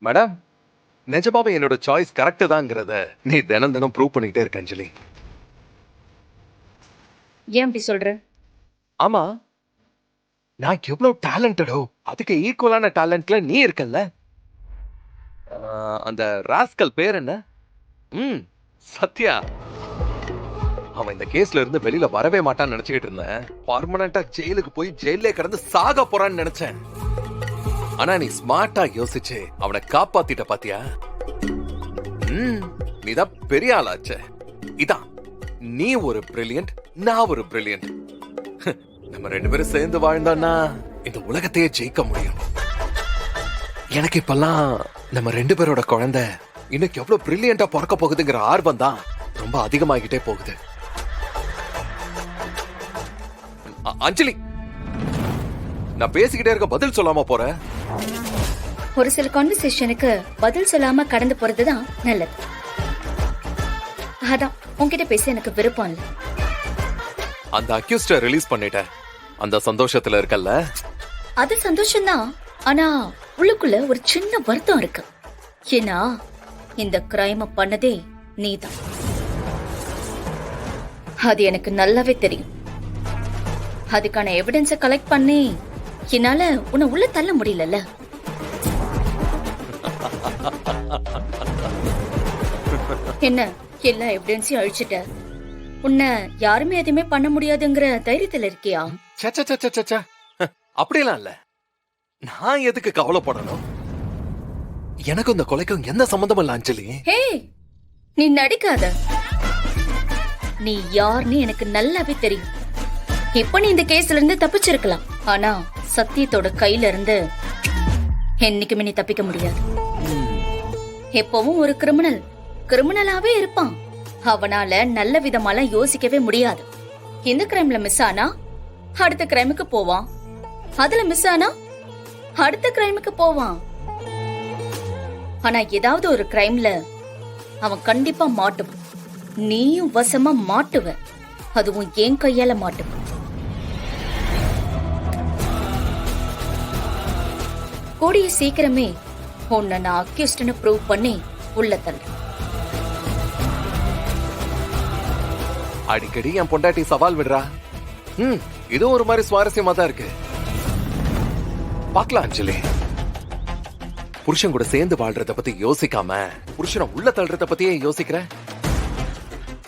Madam, நிஜமாவே என்னோட choice correct தாங்கிறத நீ தினம் தினம் ப்ரூவ் பண்ணிட்டே இருக்க அஞ்சலி. ஏன் அப்படி சொல்ற? ஆமா, நான் எவ்வளவு டேலண்டடோ அதுக்கு ஈக்குவலான டேலண்ட்ல நீ இருக்கல்ல. அந்த ராஸ்கல் பேர் என்ன? சத்யா. அவன் இந்த கேஸ்ல இருந்து வெளியில வரவே மாட்டான்னு நினைச்சுக்கிட்டு இருந்தேன். பர்மனண்டா ஜெயிலுக்கு போய் ஜெயிலே கடந்து சாக போறான்னு நினைச்சேன். ஆனா நீ ஸ்மார்ட்டா யோசிச்சு அவனை காப்பாத்திட்ட பாத்தியா? நீதான் பெரிய ஆளாச்சே. இதான் நீ ஒரு பிரில்லியன்ட், நான் ஒரு பிரில்லியன்ட். நம்ம ரெண்டு பேரும் சேர்ந்து வாழ்ந்தோம்னா இந்த உலகத்தையே ஜெயிக்க முடியும். எனக்கு இப்பெல்லாம் நம்ம ரெண்டு பேரோட குழந்தை இன்னைக்கு எவ்வளவு பிரில்லியண்டா பிறக்க போகுதுங்கிற ஆர்வம் தான் ரொம்ப அதிகமாகிட்டே போகுது. அஞ்சலி, நான் பேசிக்கிட்டே இருக்க பதில் சொல்லாம போறேன். ஒரு சில கான்வர்சேஷனுக்கு பதில் சொல்லாம கடந்து போறதுதான் நல்லது. அதான் உன்கிட்ட பேச எனக்கு விருப்பம் இல்ல. அந்த அக்யூஸ்ட ரிலீஸ் பண்ணிட்ட, அந்த சந்தோஷத்துல இருக்கல்ல? அது சந்தோஷம்தான். ஆனா உள்ளுக்குள்ள ஒரு சின்ன வருத்தம் இருக்கு. ஏன்னா இந்த கிரைம பண்ணதே நீதான். அது எனக்கு நல்லாவே தெரியும். அதுக்கான எவிடன்ஸ கலெக்ட் பண்ணி என்னால உன்னை உள்ள தள்ள முடியல. என்ன எல்லா எவிடன்ஸையும் அழிச்சிட்ட, உன்னை யாருமே எதுவுமே பண்ண முடியாதுங்கிற தைரியத்துல இருக்கியா? அப்படியெல்லாம் இல்ல. நான் எதுக்கு கவலைப்படணும்? எனக்கு இந்த கொலைக்கும் எந்த சம்பந்தமும் இல்ல அஞ்சலி. ஹே, நீ நடிக்காத. நீ யாருன்னு எனக்கு நல்லாவே தெரியும். இப்ப நீ இந்த கேஸ்ல இருந்து தப்பிச்சிருக்கலாம். ஆனா சத்தியத்தோட கையில இருந்து என்னைக்குமே நீ தப்பிக்க முடியாது. எப்பவும் ஒரு கிரிமினலாவே இருப்பான். அவனால நல்ல விதமாலாம் யோசிக்கவே முடியாது. இந்த கிரைம்ல மிஸ் ஆனா அடுத்த கிரைமுக்கு போவான். அதுல மிஸ் ஆனா அடுத்த கிரைமுக்கு போவான். ஆனா ஏதாவது ஒரு கிரைம்ல அவன் கண்டிப்பா மாட்டுவான். நீயும் வசமா மாட்டுவ. அதுவும் என் கையால மாட்டுவ. கூடிய சீக்கிரமே உன்னை நான் அக்யூஸ்ட்னு ப்ரூவ் பண்ணி உள்ள தள்ளுறேன். அடிக்கடி என் பொண்டாட்டி சவால் விடுறா. இது ஒரு மாதிரி சுவாரஸ்யமா தான் இருக்கு. பாக்கலாம் அஞ்சலி. புருஷன் கூட சேர்ந்து வாழ்றத பத்தி யோசிக்காம புருஷனை உள்ள தள்ளுறத பத்தியே யோசிக்கிற.